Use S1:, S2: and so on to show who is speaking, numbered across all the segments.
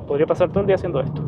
S1: podría pasar todo el día haciendo esto.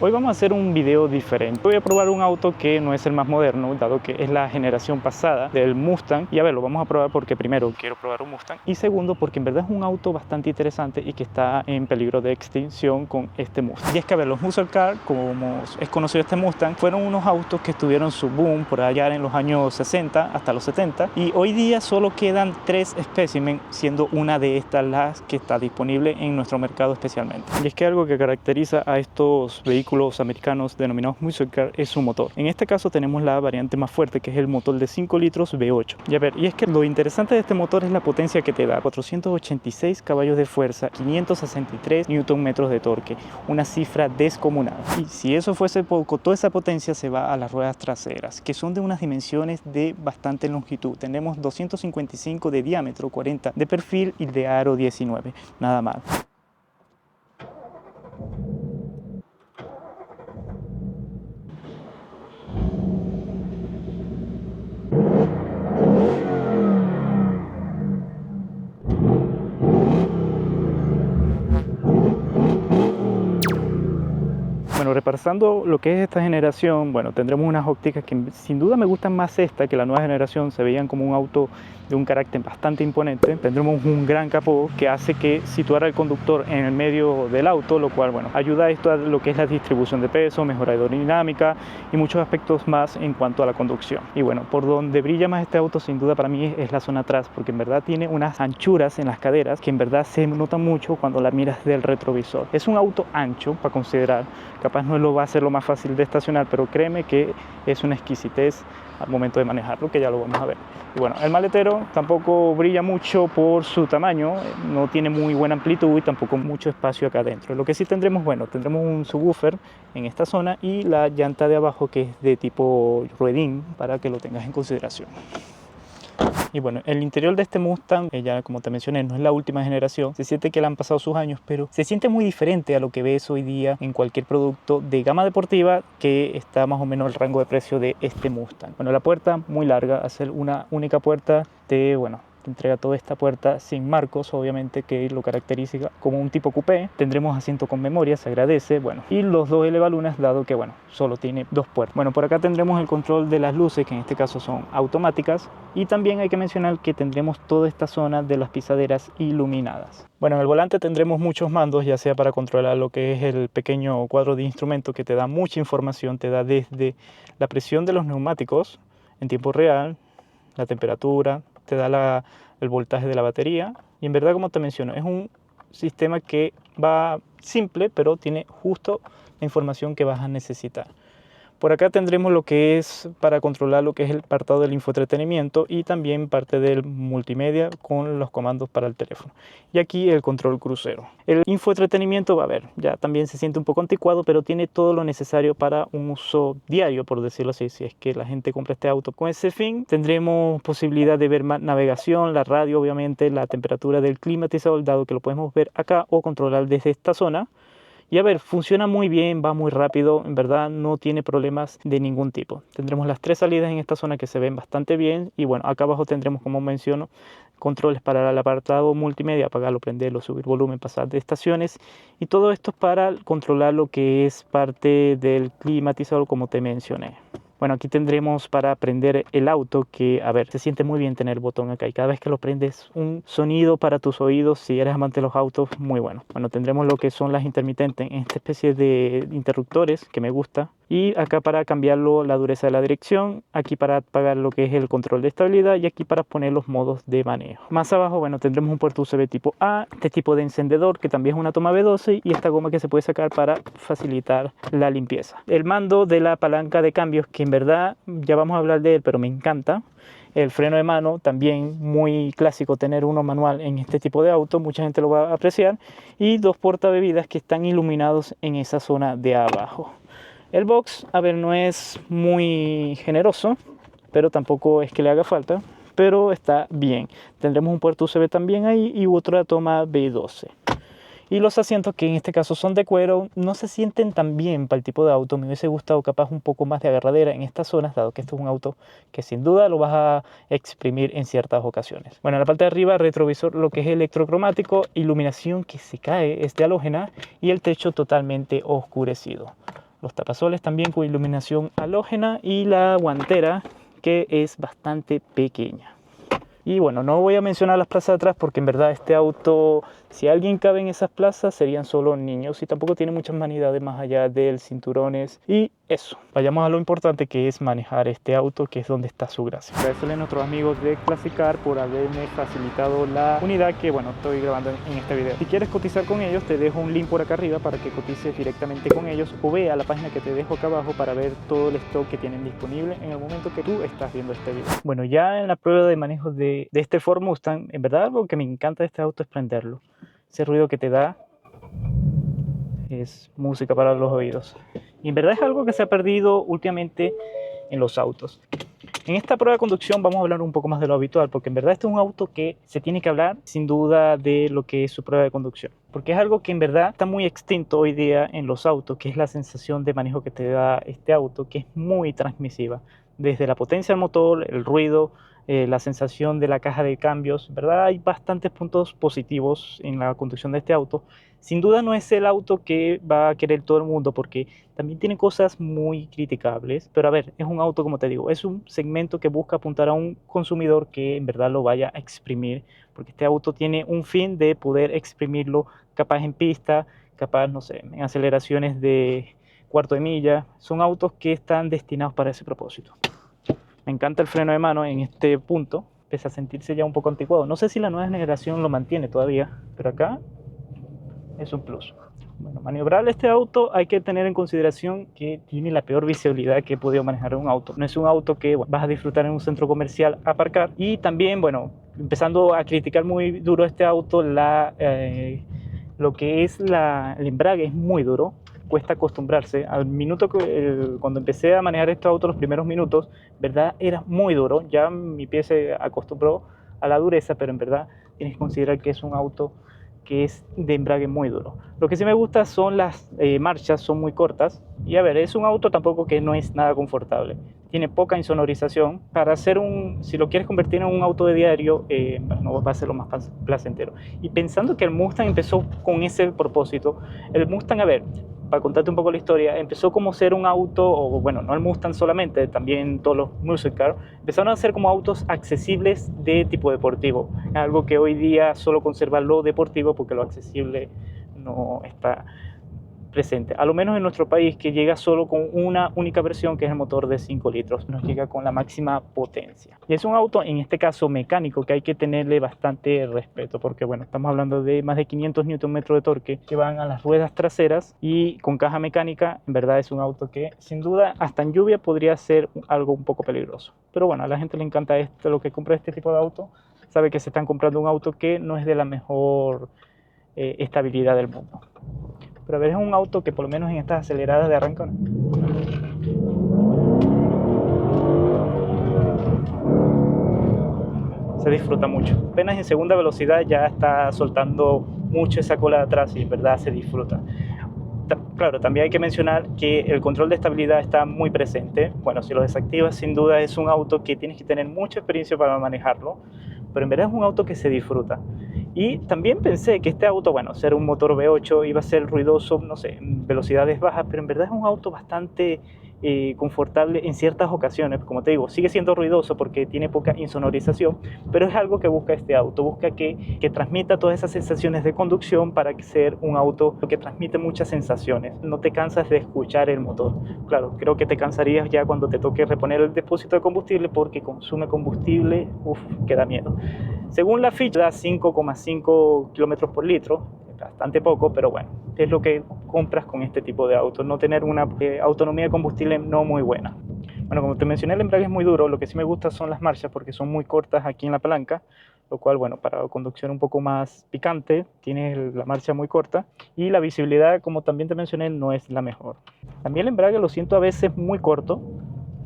S1: Hoy vamos a hacer un video diferente. Voy a probar un auto que no es el más moderno, dado que es la generación pasada del Mustang. Y a ver, lo vamos a probar porque primero quiero probar un Mustang y segundo porque en verdad es un auto bastante interesante y que está en peligro de extinción con este Mustang. Y es que a ver, los muscle car, como es conocido este Mustang, fueron unos autos que tuvieron su boom por allá en los años 60 hasta los 70 y hoy día solo quedan 3 especímenes, siendo una de estas las que está disponible en nuestro mercado especialmente. Y es que algo que caracteriza a estos vehículos americanos denominados muscle car es su motor. En este caso tenemos la variante más fuerte, que es el motor de 5 litros V8. Y a ver, y es que lo interesante de este motor es la potencia que te da: 486 caballos de fuerza, 563 Nm de torque, una cifra descomunal. Y si eso fuese poco, toda esa potencia se va a las ruedas traseras, que son de unas dimensiones de bastante longitud. Tenemos 255 de diámetro, 40 de perfil y de aro 19, nada mal. Bueno, repasando lo que es esta generación, bueno, tendremos unas ópticas que sin duda me gustan más esta que la nueva generación. Se veían como un auto de un carácter bastante imponente. Tendremos un gran capó que hace que situar al conductor en el medio del auto, lo cual, bueno, ayuda a esto a lo que es la distribución de peso, mejora aerodinámica y muchos aspectos más en cuanto a la conducción. Y bueno, por donde brilla más este auto sin duda para mí es la zona atrás, porque en verdad tiene unas anchuras en las caderas que en verdad se notan mucho cuando la miras del retrovisor. Es un auto ancho para considerar, capaz no lo va a ser lo más fácil de estacionar, pero créeme que es una exquisitez al momento de manejarlo, que ya lo vamos a ver. Y bueno, el maletero tampoco brilla mucho por su tamaño, no tiene muy buena amplitud y tampoco mucho espacio acá adentro. Lo que sí tendremos, bueno, tendremos un subwoofer en esta zona y la llanta de abajo, que es de tipo ruedín, para que lo tengas en consideración. Y bueno, el interior de este Mustang, ya como te mencioné, no es la última generación. Se siente que le han pasado sus años, pero se siente muy diferente a lo que ves hoy día en cualquier producto de gama deportiva que está más o menos el rango de precio de este Mustang. Bueno, la puerta muy larga, hacer una única puerta te entrega toda esta puerta sin marcos, obviamente, que lo caracteriza como un tipo coupé. Tendremos asiento con memoria, se agradece, bueno, y los dos elevalunas, dado que, bueno, solo tiene 2 puertas. Bueno, por acá tendremos el control de las luces, que en este caso son automáticas, y también hay que mencionar que tendremos toda esta zona de las pisaderas iluminadas. Bueno, en el volante tendremos muchos mandos, ya sea para controlar lo que es el pequeño cuadro de instrumentos, que te da mucha información, te da desde la presión de los neumáticos en tiempo real, la temperatura, te da el voltaje de la batería. Y en verdad, como te menciono, es un sistema que va simple, pero tiene justo la información que vas a necesitar. Por acá tendremos lo que es para controlar lo que es el apartado del infoentretenimiento y también parte del multimedia con los comandos para el teléfono. Y aquí el control crucero. El infoentretenimiento, a ver, ya también se siente un poco anticuado, pero tiene todo lo necesario para un uso diario, por decirlo así. Si es que la gente compra este auto con ese fin, tendremos posibilidad de ver más navegación, la radio, obviamente, la temperatura del climatizador, dado que lo podemos ver acá o controlar desde esta zona. Y a ver, funciona muy bien, va muy rápido, en verdad no tiene problemas de ningún tipo. Tendremos las 3 salidas en esta zona que se ven bastante bien. Y bueno, acá abajo tendremos, como menciono, controles para el apartado multimedia, apagarlo, prenderlo, subir volumen, pasar de estaciones. Y todo esto es para controlar lo que es parte del climatizador, como te mencioné. Bueno, aquí tendremos para prender el auto, que, a ver, se siente muy bien tener el botón acá. Y cada vez que lo prendes, un sonido para tus oídos, si eres amante de los autos, muy bueno. Bueno, tendremos lo que son las intermitentes en esta especie de interruptores, que me gusta. Y acá para cambiarlo la dureza de la dirección, aquí para apagar lo que es el control de estabilidad y aquí para poner los modos de manejo. Más abajo, bueno, tendremos un puerto USB tipo A, este tipo de encendedor que también es una toma B12 y esta goma que se puede sacar para facilitar la limpieza. El mando de la palanca de cambios, que en verdad ya vamos a hablar de él, pero me encanta. El freno de mano, también muy clásico tener uno manual en este tipo de auto, mucha gente lo va a apreciar. Y 2 portabebidas que están iluminados en esa zona de abajo. El box, a ver, no es muy generoso, pero tampoco es que le haga falta, pero está bien. Tendremos un puerto USB también ahí y otra toma B12. Y los asientos, que en este caso son de cuero, no se sienten tan bien para el tipo de auto. Me hubiese gustado capaz un poco más de agarradera en estas zonas, dado que esto es un auto que sin duda lo vas a exprimir en ciertas ocasiones. Bueno, en la parte de arriba, retrovisor, lo que es electrocromático, iluminación que se cae, es de halógena, y el techo totalmente oscurecido. Los tapasoles también con iluminación halógena, y la guantera, que es bastante pequeña. Y bueno, no voy a mencionar las plazas de atrás porque en verdad este auto, si alguien cabe en esas plazas, serían solo niños, y tampoco tiene muchas vanidades más allá del cinturones y eso. Vayamos a lo importante, que es manejar este auto, que es donde está su gracia. Agradecerle a nuestros amigos de Classic Car por haberme facilitado la unidad que, bueno, estoy grabando en este video. Si quieres cotizar con ellos, te dejo un link por acá arriba para que cotices directamente con ellos, o ve a la página que te dejo acá abajo para ver todo el stock que tienen disponible en el momento que tú estás viendo este video. Bueno, ya en la prueba de manejo de este Ford Mustang, en verdad algo que me encanta de este auto es prenderlo. Ese ruido que te da es música para los oídos. Y en verdad es algo que se ha perdido últimamente en los autos. En esta prueba de conducción vamos a hablar un poco más de lo habitual, porque en verdad este es un auto que se tiene que hablar sin duda de lo que es su prueba de conducción, porque es algo que en verdad está muy extinto hoy día en los autos, que es la sensación de manejo que te da este auto, que es muy transmisiva, desde la potencia del motor, el ruido, la sensación de la caja de cambios. ¿Verdad? Hay bastantes puntos positivos en la conducción de este auto. Sin duda no es el auto que va a querer todo el mundo, porque también tiene cosas muy criticables, pero a ver, es un auto, como te digo, es un segmento que busca apuntar a un consumidor que en verdad lo vaya a exprimir, porque este auto tiene un fin de poder exprimirlo, capaz en pista, capaz, no sé, en aceleraciones de cuarto de milla. Son autos que están destinados para ese propósito. Me encanta el freno de mano en este punto, pese a sentirse ya un poco anticuado. No sé si la nueva generación lo mantiene todavía, pero acá es un plus. Bueno, maniobrar este auto hay que tener en consideración que tiene la peor visibilidad que he podido manejar en un auto. No es un auto que vas a disfrutar en un centro comercial a aparcar. Y también, bueno, empezando a criticar muy duro este auto, lo que es el embrague es muy duro. Cuesta acostumbrarse. Al minuto cuando empecé a manejar este auto, los primeros minutos, ¿verdad? Era muy duro. Ya mi pie se acostumbró a la dureza, pero en verdad tienes que considerar que es un auto que es de embrague muy duro. Lo que sí me gusta son las marchas, son muy cortas. Y a ver, es un auto tampoco que no es nada confortable. Tiene poca insonorización. Para hacer si lo quieres convertir en un auto de diario, no va a ser lo más placentero. Y pensando que el Mustang empezó con ese propósito, el Mustang, a ver, para contarte un poco la historia, empezó como ser un auto, o bueno, no el Mustang solamente, también todos los muscle cars, empezaron a ser como autos accesibles de tipo deportivo. Es algo que hoy día solo conserva lo deportivo, porque lo accesible no está presente, a lo menos en nuestro país, que llega solo con una única versión, que es el motor de 5 litros, nos llega con la máxima potencia. Y es un auto, en este caso mecánico, que hay que tenerle bastante respeto, porque bueno, estamos hablando de más de 500 Nm de torque que van a las ruedas traseras, y con caja mecánica. En verdad es un auto que sin duda hasta en lluvia podría ser algo un poco peligroso, pero bueno, a la gente le encanta esto. Lo que compra este tipo de auto sabe que se están comprando un auto que no es de la mejor estabilidad del mundo. Pero a ver, es un auto que por lo menos en estas aceleradas de arranque se disfruta mucho. Apenas en segunda velocidad ya está soltando mucho esa cola de atrás, y en verdad se disfruta. Claro, también hay que mencionar que el control de estabilidad está muy presente. Bueno, si lo desactivas, sin duda es un auto que tienes que tener mucha experiencia para manejarlo, pero en verdad es un auto que se disfruta. Y también pensé que este auto, bueno, ser un motor V8 iba a ser ruidoso, no sé, en velocidades bajas, pero en verdad es un auto bastante confortable en ciertas ocasiones. Como te digo, sigue siendo ruidoso porque tiene poca insonorización, pero es algo que busca este auto. Busca que transmita todas esas sensaciones de conducción, para ser un auto que transmite muchas sensaciones. No te cansas de escuchar el motor. Claro, creo que te cansarías ya cuando te toque reponer el depósito de combustible, porque consume combustible, que da miedo. Según la ficha, da 5,5 kilómetros por litro, bastante poco, pero bueno, es lo que compras con este tipo de autos, no tener una autonomía de combustible no muy buena. Bueno, como te mencioné, el embrague es muy duro. Lo que sí me gusta son las marchas, porque son muy cortas aquí en la palanca, lo cual, bueno, para conducción un poco más picante, tienes la marcha muy corta, y la visibilidad, como también te mencioné, no es la mejor. También el embrague lo siento a veces muy corto,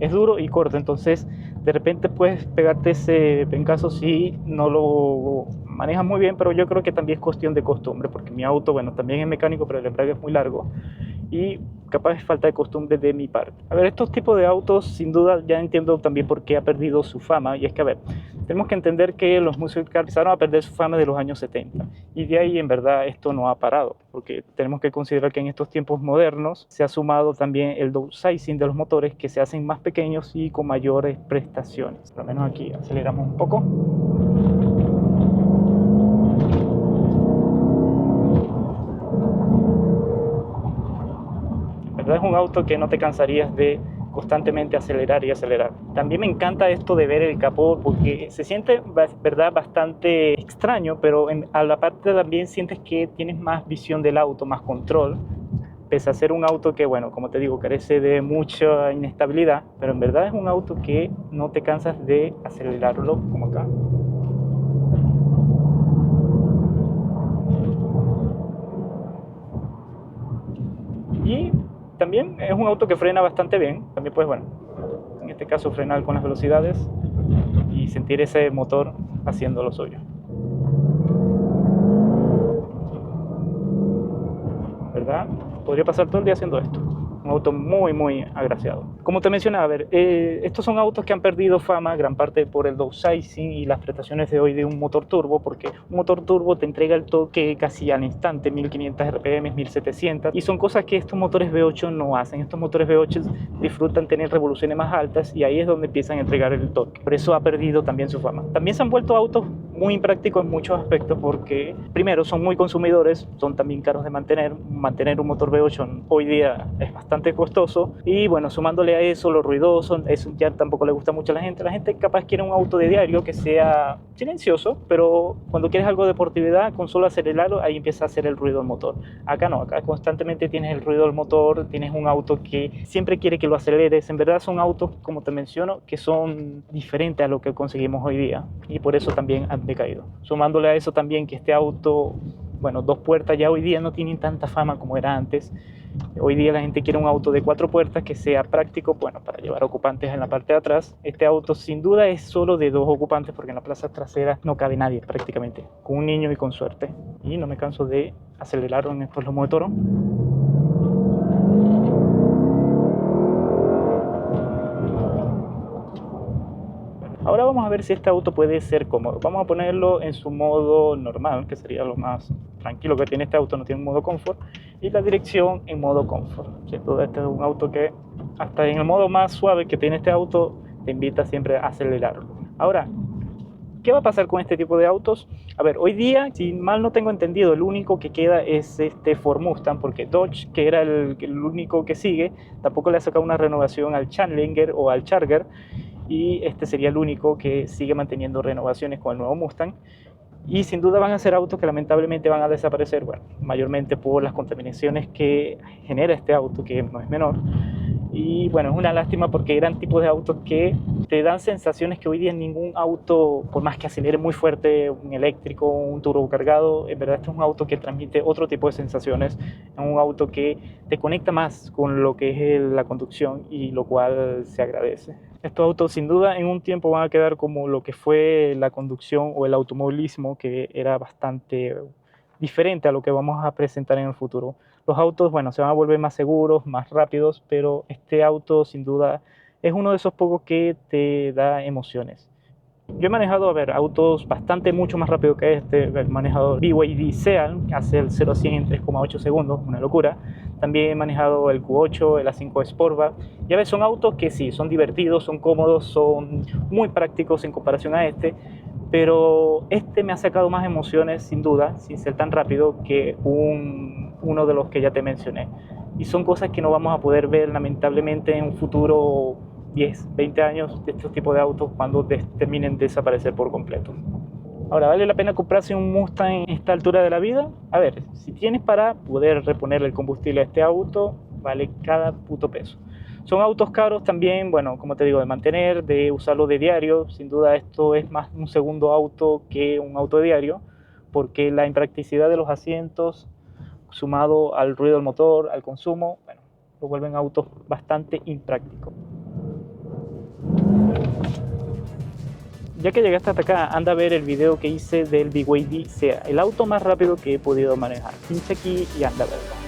S1: es duro y corto, entonces de repente puedes pegarte ese pencazo si no lo manejas muy bien, pero yo creo que también es cuestión de costumbre, porque mi auto, bueno, también es mecánico, pero el embrague es muy largo y capaz es falta de costumbre de mi parte. A ver, estos tipos de autos, sin duda, ya entiendo también por qué ha perdido su fama, y es que, a ver, tenemos que entender que los muscle cars empezaron a perder su fama de los años 70, y de ahí en verdad esto no ha parado, porque tenemos que considerar que en estos tiempos modernos se ha sumado también el downsizing de los motores, que se hacen más pequeños y con mayores prestaciones. Por lo menos aquí aceleramos un poco. Es un auto que no te cansarías de constantemente acelerar y acelerar. También me encanta esto de ver el capó, porque se siente, verdad, bastante extraño, pero a la parte también sientes que tienes más visión del auto, más control, pese a ser un auto que, bueno, como te digo, carece de mucha inestabilidad, pero en verdad es un auto que no te cansas de acelerarlo como acá. Y también es un auto que frena bastante bien. También puedes, bueno, en este caso frenar con las velocidades y sentir ese motor haciendo lo suyo. ¿Verdad? Podría pasar todo el día haciendo esto. Un auto muy agraciado. Como te mencionaba, a ver, estos son autos que han perdido fama gran parte por el downsizing y las prestaciones de hoy de un motor turbo, porque un motor turbo te entrega el toque casi al instante, 1500 RPM, 1700, y son cosas que estos motores V8 no hacen. Estos motores V8 disfrutan tener revoluciones más altas y ahí es donde empiezan a entregar el torque. Por eso ha perdido también su fama. También se han vuelto autos muy imprácticos en muchos aspectos, porque primero son muy consumidores, son también caros de mantener un motor V8 hoy día es bastante costoso, y bueno, sumándole a eso lo ruidoso, eso ya tampoco le gusta mucho a la gente capaz quiere un auto de diario que sea silencioso, pero cuando quieres algo de deportividad, con solo acelerarlo, ahí empieza a hacer el ruido del motor. Acá no, acá constantemente tienes el ruido del motor, tienes un auto que siempre quiere que lo aceleres. En verdad son autos, como te menciono, que son diferentes a lo que conseguimos hoy día, y por eso también han decaído. Sumándole a eso también que este auto, bueno, 2 puertas ya hoy día no tienen tanta fama como era antes. Hoy día la gente quiere un auto de 4 puertas que sea práctico, bueno, para llevar ocupantes en la parte de atrás. Este auto sin duda es solo de 2 ocupantes, porque en la plaza trasera no cabe nadie prácticamente, con un niño y con suerte. Y no me canso de acelerar en estos lomos de toro. Ahora vamos a ver si este auto puede ser cómodo. Vamos a ponerlo en su modo normal, que sería lo más tranquilo que tiene este auto, no tiene un modo confort, y la dirección en modo confort. Sin duda este es un auto que hasta en el modo más suave que tiene este auto te invita siempre a acelerarlo. Ahora, ¿qué va a pasar con este tipo de autos? A ver, hoy día, si mal no tengo entendido, el único que queda es este Ford Mustang, porque Dodge, que era el único que sigue, tampoco le ha sacado una renovación al Challenger o al Charger, y este sería el único que sigue manteniendo renovaciones con el nuevo Mustang. Y sin duda van a ser autos que lamentablemente van a desaparecer, bueno, mayormente por las contaminaciones que genera este auto, que no es menor. Y bueno, es una lástima porque eran tipos de autos que te dan sensaciones que hoy día ningún auto, por más que acelere muy fuerte, un eléctrico, un turbo cargado, en verdad este es un auto que transmite otro tipo de sensaciones, es un auto que te conecta más con lo que es la conducción, y lo cual se agradece. Estos autos sin duda en un tiempo van a quedar como lo que fue la conducción o el automovilismo, que era bastante diferente a lo que vamos a presentar en el futuro. Los autos, bueno, se van a volver más seguros, más rápidos, pero este auto sin duda es uno de esos pocos que te da emociones. Yo he manejado, a ver, autos bastante mucho más rápido que este. He manejado BYD Seal, que hace el 0 a 100 en 3,8 segundos, una locura. También he manejado el Q8, el A5 Sportback. Ya ves, son autos que sí, son divertidos, son cómodos, son muy prácticos en comparación a este, pero este me ha sacado más emociones, sin duda, sin ser tan rápido, que uno de los que ya te mencioné. Y son cosas que no vamos a poder ver, lamentablemente, en un futuro 10, 20 años de estos tipos de autos, cuando terminen de desaparecer por completo. Ahora, ¿vale la pena comprarse un Mustang en esta altura de la vida? A ver, si tienes para poder reponer el combustible a este auto, vale cada puto peso. Son autos caros también, bueno, como te digo, de mantener, de usarlo de diario. Sin duda esto es más un segundo auto que un auto de diario, porque la impracticidad de los asientos, sumado al ruido del motor, al consumo, bueno, lo vuelven autos bastante imprácticos. Ya que llegaste hasta acá, anda a ver el video que hice del BYD Sea, el auto más rápido que he podido manejar. Pincha aquí y anda a verlo.